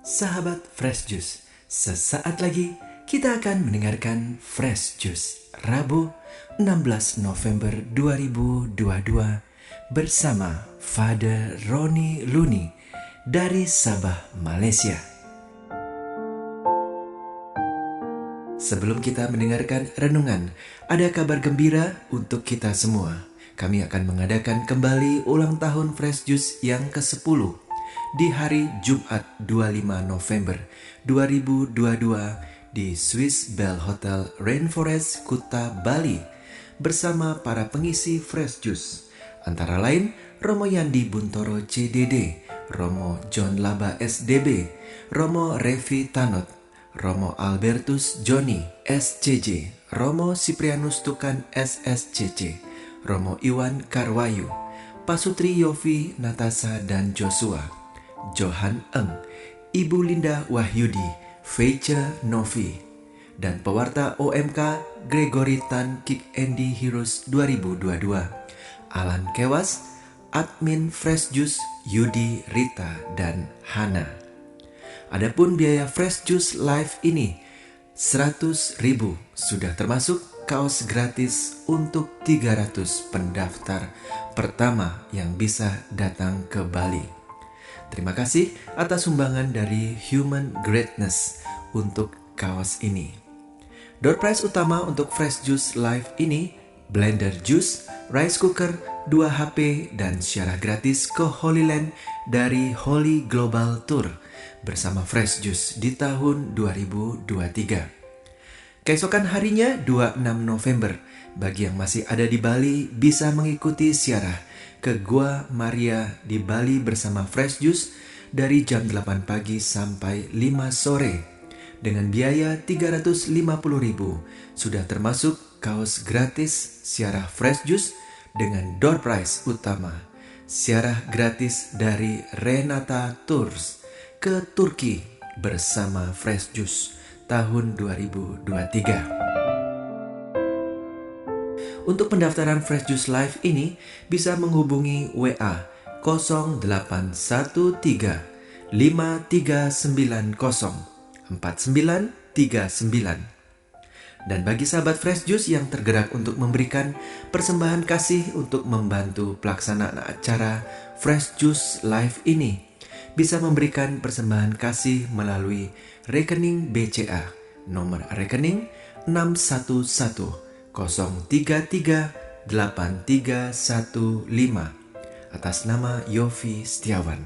Sahabat Fresh Juice, sesaat lagi kita akan mendengarkan Fresh Juice Rabu 16 November 2022 bersama Father Roni Luni dari Sabah, Malaysia. Sebelum kita mendengarkan renungan, ada kabar gembira untuk kita semua. Kami akan mengadakan kembali ulang tahun Fresh Juice yang ke-10 di hari Jumat 25 November 2022 di Swiss Bell Hotel Rainforest, Kuta, Bali bersama para pengisi Fresh Juice antara lain Romo Yandi Buntoro CDD, Romo John Laba SDB, Romo Revi Tanot, Romo Albertus Joni SCJ, Romo Siprianus Tukan SSCC, Romo Iwan Karwayu, Pasutri Yofi Natasa dan Joshua, Johan Eng, Ibu Linda Wahyudi, Feice Novi, dan pewarta OMK Gregory Tan Kik Endi Heroes 2022, Alan Kewas, admin Fresh Juice Yudi, Rita, dan Hana. Adapun biaya Fresh Juice Live ini 100.000, sudah termasuk kaos gratis untuk 300 pendaftar pertama yang bisa datang ke Bali. Terima kasih atas sumbangan dari Human Greatness untuk kaos ini. Door prize utama untuk Fresh Juice Live ini, blender juice, rice cooker, 2 HP, dan syarah gratis ke Holy Land dari Holy Global Tour bersama Fresh Juice di tahun 2023. Keesokan harinya 26 November, bagi yang masih ada di Bali bisa mengikuti siarah ke Gua Maria di Bali bersama Fresh Juice dari jam 8 pagi sampai 5 sore dengan biaya 350.000, sudah termasuk kaos gratis siarah Fresh Juice dengan door prize utama siarah gratis dari Renata Tours ke Turki bersama Fresh Juice tahun 2023. Untuk pendaftaran Fresh Juice Live ini bisa menghubungi WA 0813 5390 4939. Dan bagi sahabat Fresh Juice yang tergerak untuk memberikan persembahan kasih untuk membantu pelaksanaan acara Fresh Juice Live ini, bisa memberikan persembahan kasih melalui rekening BCA nomor rekening 611-033-8315 atas nama Yofi Setiawan.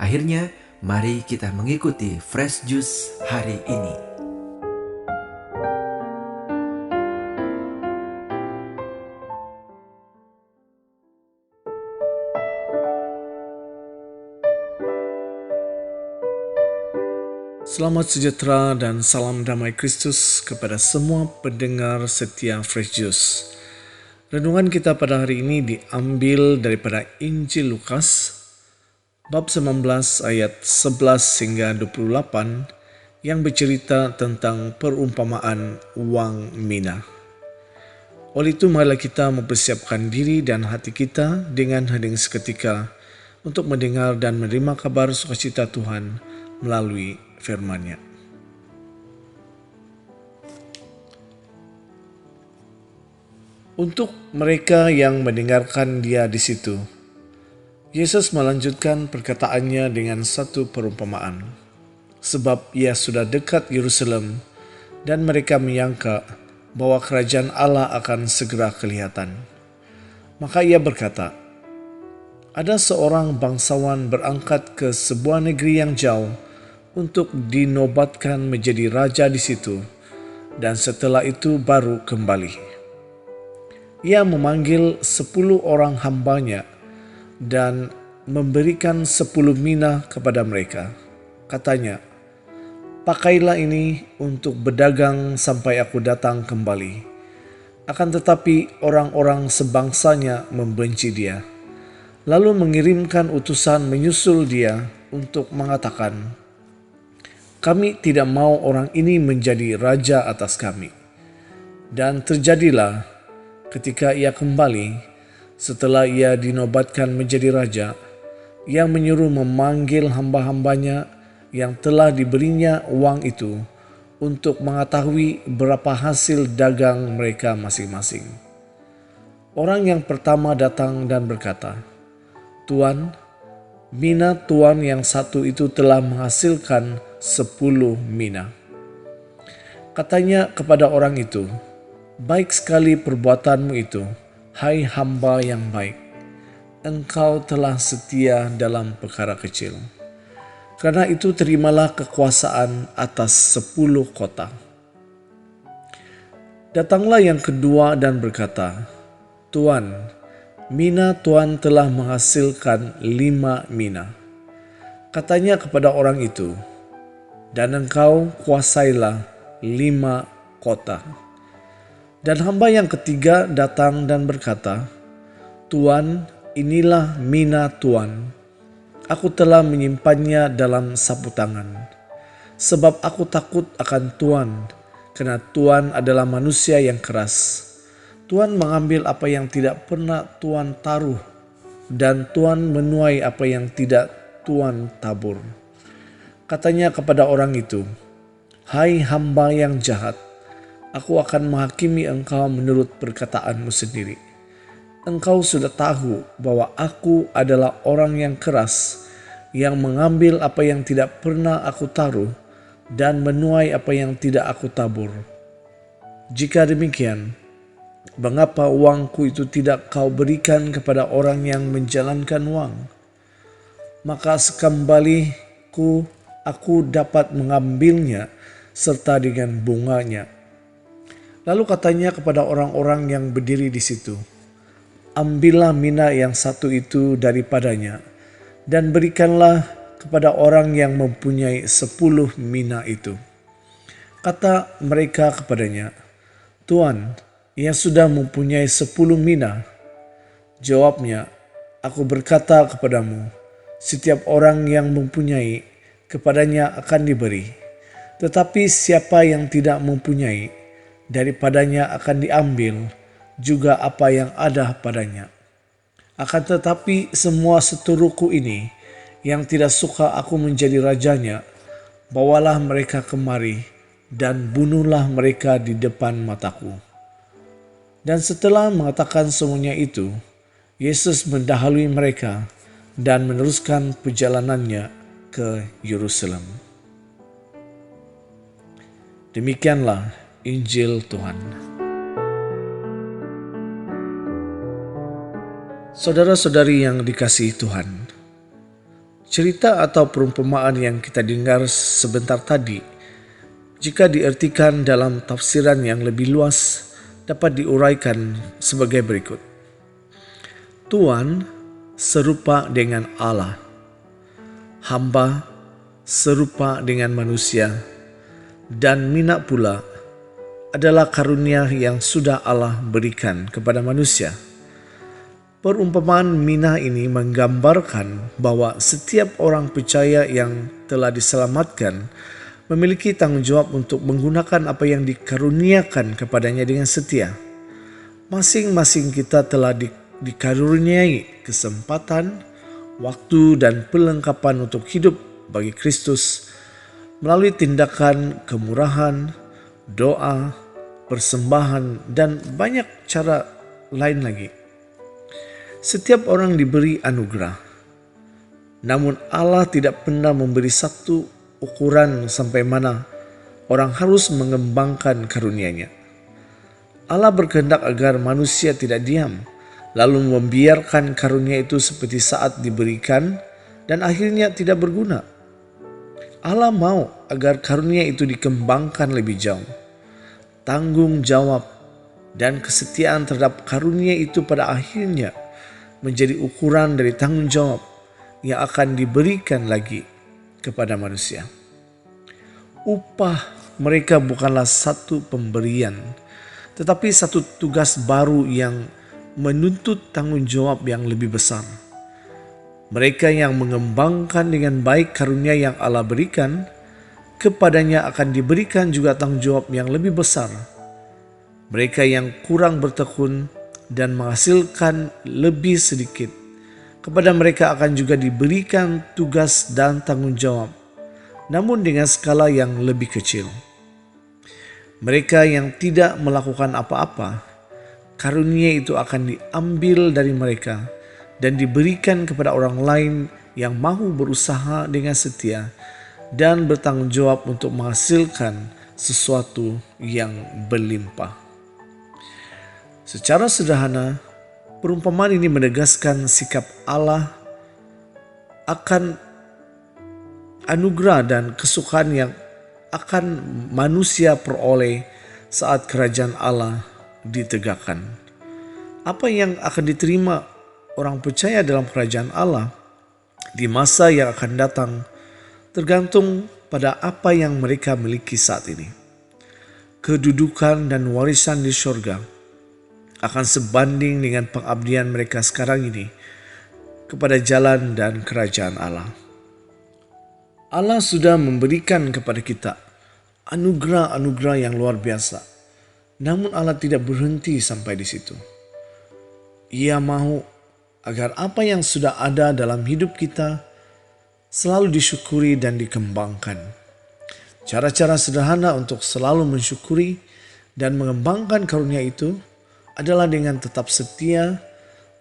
Akhirnya, mari kita mengikuti Fresh Juice hari ini. Selamat sejahtera dan salam damai Kristus kepada semua pendengar setia Fresh Juice. Renungan kita pada hari ini diambil daripada Injil Lukas bab 19 ayat 11 hingga 28 yang bercerita tentang perumpamaan wang mina. Oleh itu marilah kita mempersiapkan diri dan hati kita dengan hening seketika untuk mendengar dan menerima kabar sukacita Tuhan melalui firman-Nya. Untuk mereka yang mendengarkan Dia di situ, Yesus melanjutkan perkataannya dengan satu perumpamaan. Sebab Ia sudah dekat Yerusalem dan mereka menyangka bahwa kerajaan Allah akan segera kelihatan. Maka Ia berkata, ada seorang bangsawan berangkat ke sebuah negeri yang jauh untuk dinobatkan menjadi raja di situ, dan setelah itu baru kembali. Ia memanggil 10 orang hambanya dan memberikan 10 mina kepada mereka. Katanya, pakailah ini untuk berdagang sampai aku datang kembali. Akan tetapi orang-orang sebangsanya membenci dia, lalu mengirimkan utusan menyusul dia untuk mengatakan, kami tidak mau orang ini menjadi raja atas kami. Dan terjadilah ketika ia kembali, setelah ia dinobatkan menjadi raja, ia menyuruh memanggil hamba-hambanya yang telah diberinya uang itu untuk mengetahui berapa hasil dagang mereka masing-masing. Orang yang pertama datang dan berkata, "Tuan, mina tuan yang satu itu telah menghasilkan 10 mina." Katanya kepada orang itu, "Baik sekali perbuatanmu itu, hai hamba yang baik. Engkau telah setia dalam perkara kecil. Karena itu terimalah kekuasaan atas 10 kota." Datanglah yang kedua dan berkata, "Tuan, mina tuan telah menghasilkan 5 mina." Katanya kepada orang itu, "Dan engkau kuasailah 5 kota." Dan hamba yang ketiga datang dan berkata, "Tuan, inilah mina tuan. Aku telah menyimpannya dalam sapu tangan, sebab aku takut akan tuan, karena tuan adalah manusia yang keras. Tuan mengambil apa yang tidak pernah tuan taruh, dan tuan menuai apa yang tidak tuan tabur." Katanya kepada orang itu, "Hai hamba yang jahat, aku akan menghakimi engkau menurut perkataanmu sendiri. Engkau sudah tahu bahwa aku adalah orang yang keras, yang mengambil apa yang tidak pernah aku taruh dan menuai apa yang tidak aku tabur. Jika demikian, mengapa uangku itu tidak kau berikan kepada orang yang menjalankan uang? Maka sekembaliku aku dapat mengambilnya serta dengan bunganya." Lalu katanya kepada orang-orang yang berdiri di situ, "Ambillah mina yang satu itu daripadanya dan berikanlah kepada orang yang mempunyai 10 mina itu." Kata mereka kepadanya, "Tuan, ia sudah mempunyai 10 mina." Jawabnya, "Aku berkata kepadamu, setiap orang yang mempunyai, kepadanya akan diberi. Tetapi siapa yang tidak mempunyai, daripadanya akan diambil juga apa yang ada padanya. Akan tetapi semua seturuku ini yang tidak suka aku menjadi rajanya, bawalah mereka kemari dan bunuhlah mereka di depan mataku." Dan setelah mengatakan semuanya itu, Yesus mendahului mereka dan meneruskan perjalanannya ke Yerusalem. Demikianlah Injil Tuhan. Saudara-saudari yang dikasihi Tuhan, cerita atau perumpamaan yang kita dengar sebentar tadi, jika diartikan dalam tafsiran yang lebih luas, dapat diuraikan sebagai berikut. Tuan serupa dengan Allah, hamba serupa dengan manusia, dan mina pula adalah karunia yang sudah Allah berikan kepada manusia. Perumpamaan mina ini menggambarkan bahwa setiap orang percaya yang telah diselamatkan memiliki tanggung jawab untuk menggunakan apa yang dikaruniakan kepadanya dengan setia. Masing-masing kita telah dikaruniai kesempatan, waktu, dan perlengkapan untuk hidup bagi Kristus melalui tindakan kemurahan, doa, persembahan, dan banyak cara lain lagi. Setiap orang diberi anugerah, namun Allah tidak pernah memberi satu ukuran sampai mana orang harus mengembangkan karunia-Nya. Allah berkehendak agar manusia tidak diam, lalu membiarkan karunia itu seperti saat diberikan dan akhirnya tidak berguna. Allah mau agar karunia itu dikembangkan lebih jauh. Tanggung jawab dan kesetiaan terhadap karunia itu pada akhirnya menjadi ukuran dari tanggung jawab yang akan diberikan lagi kepada manusia. Upah mereka bukanlah satu pemberian, tetapi satu tugas baru yang menuntut tanggung jawab yang lebih besar. Mereka yang mengembangkan dengan baik karunia yang Allah berikan, kepadanya akan diberikan juga tanggung jawab yang lebih besar. Mereka yang kurang bertekun dan menghasilkan lebih sedikit, kepada mereka akan juga diberikan tugas dan tanggung jawab, namun dengan skala yang lebih kecil. Mereka yang tidak melakukan apa-apa, karunia itu akan diambil dari mereka dan diberikan kepada orang lain yang mahu berusaha dengan setia dan bertanggung jawab untuk menghasilkan sesuatu yang berlimpah. Secara sederhana, perumpamaan ini menegaskan sikap Allah akan anugerah dan kesukaan yang akan manusia peroleh saat kerajaan Allah ditegakkan. Apa yang akan diterima orang percaya dalam kerajaan Allah di masa yang akan datang tergantung pada apa yang mereka miliki saat ini. Kedudukan dan warisan di surga akan sebanding dengan pengabdian mereka sekarang ini kepada jalan dan kerajaan Allah. Allah sudah memberikan kepada kita anugerah-anugerah yang luar biasa. Namun Allah tidak berhenti sampai di situ. Ia mahu agar apa yang sudah ada dalam hidup kita selalu disyukuri dan dikembangkan. Cara-cara sederhana untuk selalu mensyukuri dan mengembangkan karunia itu adalah dengan tetap setia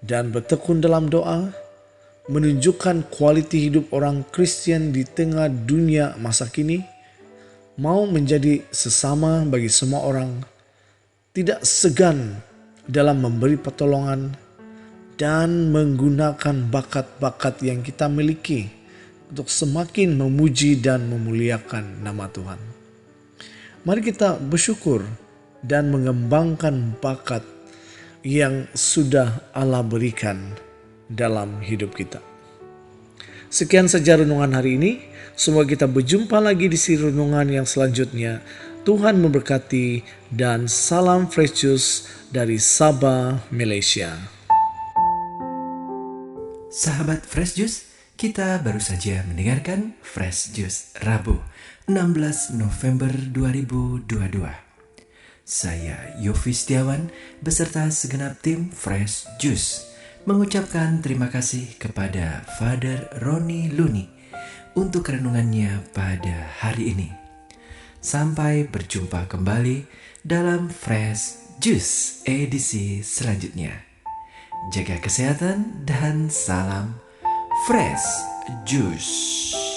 dan bertekun dalam doa, menunjukkan kualiti hidup orang Kristen di tengah dunia masa kini, mau menjadi sesama bagi semua orang, tidak segan dalam memberi pertolongan, dan menggunakan bakat-bakat yang kita miliki untuk semakin memuji dan memuliakan nama Tuhan. Mari kita bersyukur dan mengembangkan bakat yang sudah Allah berikan dalam hidup kita. Sekian saja renungan hari ini. Semoga kita berjumpa lagi di siri renungan yang selanjutnya. Tuhan memberkati dan salam Fresh Juice dari Sabah, Malaysia. Sahabat Fresh Juice, kita baru saja mendengarkan Fresh Juice Rabu 16 November 2022. Saya Yofi Setiawan beserta segenap tim Fresh Juice mengucapkan terima kasih kepada Father Roni Luni untuk renungannya pada hari ini. Sampai berjumpa kembali dalam Fresh Juice edisi selanjutnya. Jaga kesehatan dan salam Fresh Juice.